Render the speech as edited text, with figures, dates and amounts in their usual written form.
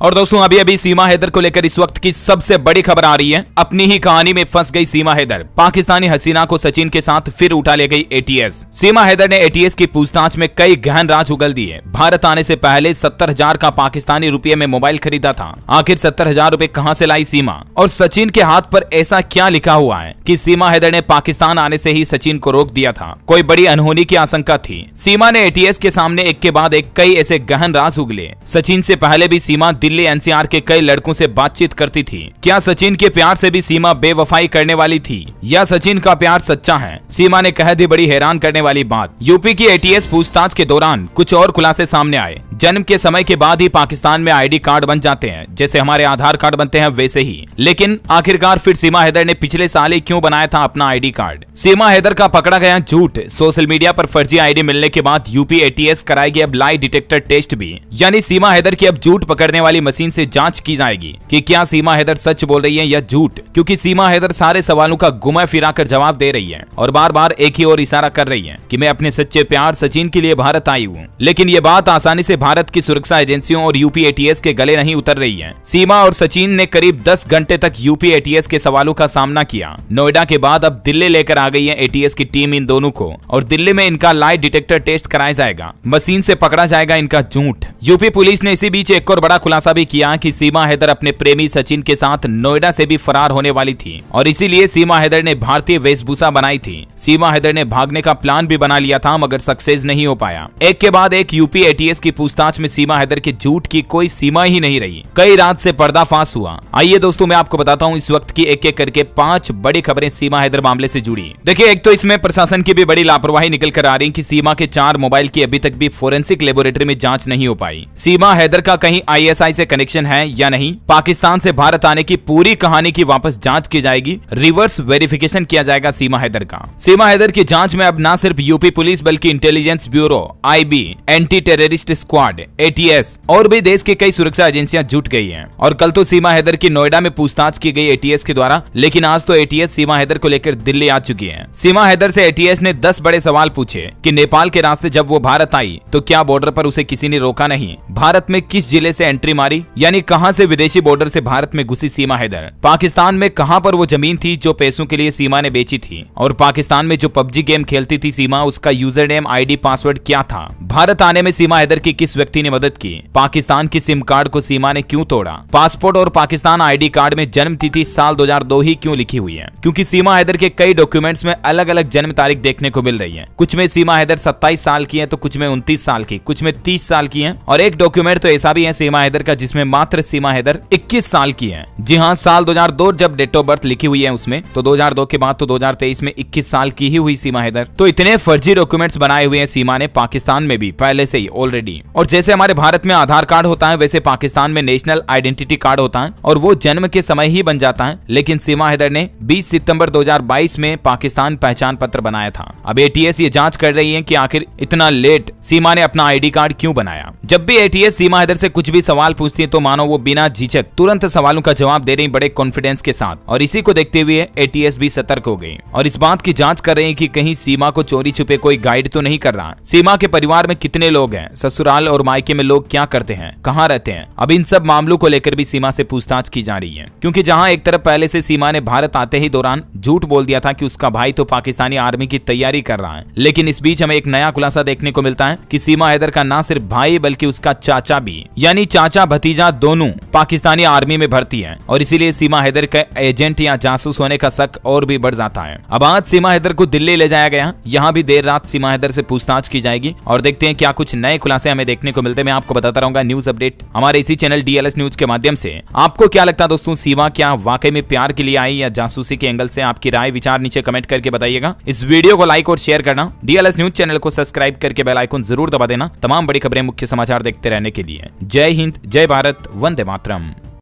और दोस्तों अभी अभी सीमा हैदर को लेकर इस वक्त की सबसे बड़ी खबर आ रही है। अपनी ही कहानी में फंस गई सीमा हैदर। पाकिस्तानी हसीना को सचिन के साथ फिर उठा ले गई एटीएस। सीमा हैदर ने एटीएस की पूछताछ में कई गहन राज उगल दिए। भारत आने से पहले 70,000 का पाकिस्तानी रुपये में मोबाइल खरीदा था। आखिर 70,000 रुपए कहां से लाई सीमा? और सचिन के हाथ पर ऐसा क्या लिखा हुआ है कि सीमा हैदर ने पाकिस्तान आने से ही सचिन को रोक दिया था? कोई बड़ी अनहोनी की आशंका थी। सीमा ने एटीएस के सामने एक के बाद एक कई ऐसे गहन राज उगले। सचिन से पहले भी सीमा दिल्ली एनसीआर के कई लड़कों से बातचीत करती थी। क्या सचिन के प्यार से भी सीमा बेवफाई करने वाली थी या सचिन का प्यार सच्चा है? सीमा ने कह दी बड़ी हैरान करने वाली बात। यूपी की एटीएस पूछताछ के दौरान कुछ और खुलासे सामने आए। जन्म के समय के बाद ही पाकिस्तान में आईडी कार्ड बन जाते हैं, जैसे हमारे आधार कार्ड बनते हैं वैसे ही। लेकिन आखिरकार फिर सीमा हैदर ने पिछले साल ही क्यों बनाया था अपना आईडी कार्ड? सीमा हैदर का पकड़ा गया झूठ। सोशल मीडिया पर फर्जी आईडी मिलने के बाद यूपी एटीएस कराएगी अब लाई डिटेक्टर टेस्ट भी। यानी सीमा हैदर की अब झूठ पकड़ने वाली मशीन से जांच की जाएगी कि क्या सीमा हैदर सच बोल रही है या झूठ। क्योंकि सीमा हैदर सारे सवालों का घुमा फिरा कर जवाब दे रही है और बार बार एक ही ओर इशारा कर रही है कि मैं अपने सच्चे प्यार सचिन के लिए भारत आई हूँ। लेकिन ये बात आसानी से भारत की सुरक्षा एजेंसियों और यूपी एटीएस के गले नहीं उतर रही है। सीमा और सचिन ने करीब 10 घंटे तक यूपी एटीएस के सवालों का सामना किया। नोएडा के बाद अब दिल्ली लेकर आ गई है एटीएस की टीम इन दोनों को और दिल्ली में इनका लाई डिटेक्टर टेस्ट कराया जाएगा। मशीन से पकड़ा जाएगा इनका झूठ। यूपी पुलिस ने इसी बीच एक और बड़ा खुलासा भी किया कि सीमा हैदर अपने प्रेमी सचिन के साथ नोएडा से भी फरार होने वाली थी और इसीलिए सीमा हैदर ने भारतीय वेशभूषा बनाई थी। सीमा हैदर ने भागने का प्लान भी बना लिया था मगर सक्सेस नहीं हो पाया। एक के बाद एक यूपी एटीएस की पूछताछ में सीमा हैदर के झूठ की कोई सीमा ही नहीं रही। कई रात से पर्दाफाश हुआ। आइए दोस्तों मैं आपको बताता हूँ इस वक्त की एक एक करके 5 बड़ी खबरें सीमा हैदर मामले से जुड़ी। देखिए एक तो इसमें प्रशासन की भी बड़ी लापरवाही निकल कर आ रही कि सीमा के 4 मोबाइल की अभी तक भी फोरेंसिक लेबोरेटरी में जांच नहीं हो पाई। सीमा हैदर का कहीं आईएसआई से कनेक्शन है या नहीं? पाकिस्तान से भारत आने की पूरी कहानी की वापस जांच की जाएगी। रिवर्स वेरिफिकेशन किया जाएगा सीमा हैदर का। सीमा हैदर की जांच में अब न सिर्फ यूपी पुलिस बल्कि intelligence bureau, IB, anti terrorist squad, ATS और भी देश की कई सुरक्षा एजेंसियां जुट गई हैं। और कल तो सीमा हैदर की नोएडा में पूछताछ की गई एटीएस के द्वारा, लेकिन आज तो एटीएस सीमा हैदर को लेकर दिल्ली आ चुकी है। सीमा हैदर से एटीएस ने 10 बड़े सवाल पूछे कि नेपाल के रास्ते जब वो भारत आई तो क्या बॉर्डर पर उसे किसी ने रोका नहीं? भारत में किस जिले से एंट्री मारी, यानी कहां से विदेशी बॉर्डर से भारत में घुसी सीमा हैदर? पाकिस्तान में कहां पर वो जमीन थी जो पैसों के लिए सीमा ने बेची थी? और पाकिस्तान में जो पबजी गेम खेलती थी सीमा, उसका यूजर नेम, आईडी, पासवर्ड क्या था? भारत आने में सीमा हैदर की किस व्यक्ति ने मदद की? पाकिस्तान की सिम कार्ड को सीमा ने क्यों तोड़ा? पासपोर्ट और पाकिस्तान आईडी कार्ड में जन्म तिथि साल 2002 ही क्यों लिखी हुई है? क्योंकि सीमा हैदर के कई डॉक्यूमेंट्स में अलग अलग जन्म तारीख देखने को मिल रही है। कुछ में सीमा हैदर 27 साल की है तो कुछ में 29 साल की, कुछ में 30 साल की है और एक डॉक्यूमेंट तो ऐसा भी है सीमा हैदर का जिसमें मात्र सीमा हैदर 21 साल की है। जी हाँ, साल 2002 जब डेट ऑफ बर्थ लिखी हुई है उसमें, तो 2002 के बाद तो 2023 में 21 साल की ही हुई सीमा हैदर। तो इतने फर्जी डॉक्यूमेंट्स बनाए हुए हैं सीमा ने पाकिस्तान में भी पहले से ही ऑलरेडी। और जैसे हमारे भारत में आधार कार्ड होता है वैसे पाकिस्तान में नेशनल आइडेंटिटी कार्ड होता है और वो जन्म के समय ही बन जाता है। लेकिन सीमा हैदर ने 20 सितंबर 2022 में पाकिस्तान पहचान पत्र बनाया था। अब एटीएस ये जांच कर रही है कि आखिर इतना लेट सीमा ने अपना आईडी कार्ड क्यों बनाया। जब भी एटीएस सीमा हैदर से कुछ भी सवाल पूछती है तो मानो वो बिना झिझक तुरंत सवालों का जवाब दे रही बड़े कॉन्फिडेंस के साथ। और इसी को देखते हुए एटीएस भी सतर्क हो गई और इस बात की जांच कर रहे हैं कि कहीं सीमा को चोरी छुपे कोई गाइड तो नहीं कर रहा। सीमा के परिवार में कितने लोग हैं, ससुराल और मायके में लोग क्या करते हैं, कहाँ रहते हैं। अब इन सब मामलों को लेकर भी सीमा से पूछताछ की जा रही है। क्योंकि जहां एक तरफ पहले से सीमा ने भारत आते ही दौरान झूठ बोल दिया था कि उसका भाई तो पाकिस्तानी आर्मी की तैयारी कर रहा है, लेकिन इस बीच हमें एक नया खुलासा देखने को मिलता है कि सीमा हैदर का ना सिर्फ भाई बल्कि उसका चाचा भी, यानी चाचा भतीजा दोनों पाकिस्तानी आर्मी में भर्ती है और इसीलिए सीमा हैदर का एजेंट या जासूस होने का शक और भी बढ़ जाता है। अब आज सीमा हैदर को दिल्ली ले जाया गया। यहाँ भी देर रात सीमा हैदर से पूछताछ की जाएगी और देखते हैं क्या कुछ नए खुलासे हमें देखने को मिलते हैं। मैं आपको बताता रहूंगा न्यूज अपडेट हमारे इसी चैनल डीएलएस न्यूज के माध्यम से। आपको क्या लगता है दोस्तों, सीमा क्या वाकई में प्यार के लिए आई या जासूसी के एंगल से? आपकी राय विचार नीचे कमेंट करके बताइएगा। इस वीडियो को लाइक और शेयर करना, डीएलएस न्यूज चैनल को सब्सक्राइब करके बेल आइकन जरूर दबा देना तमाम बड़ी खबरें, मुख्य समाचार देखते रहने के लिए। जय हिंद, जय भारत, वंदे मातरम।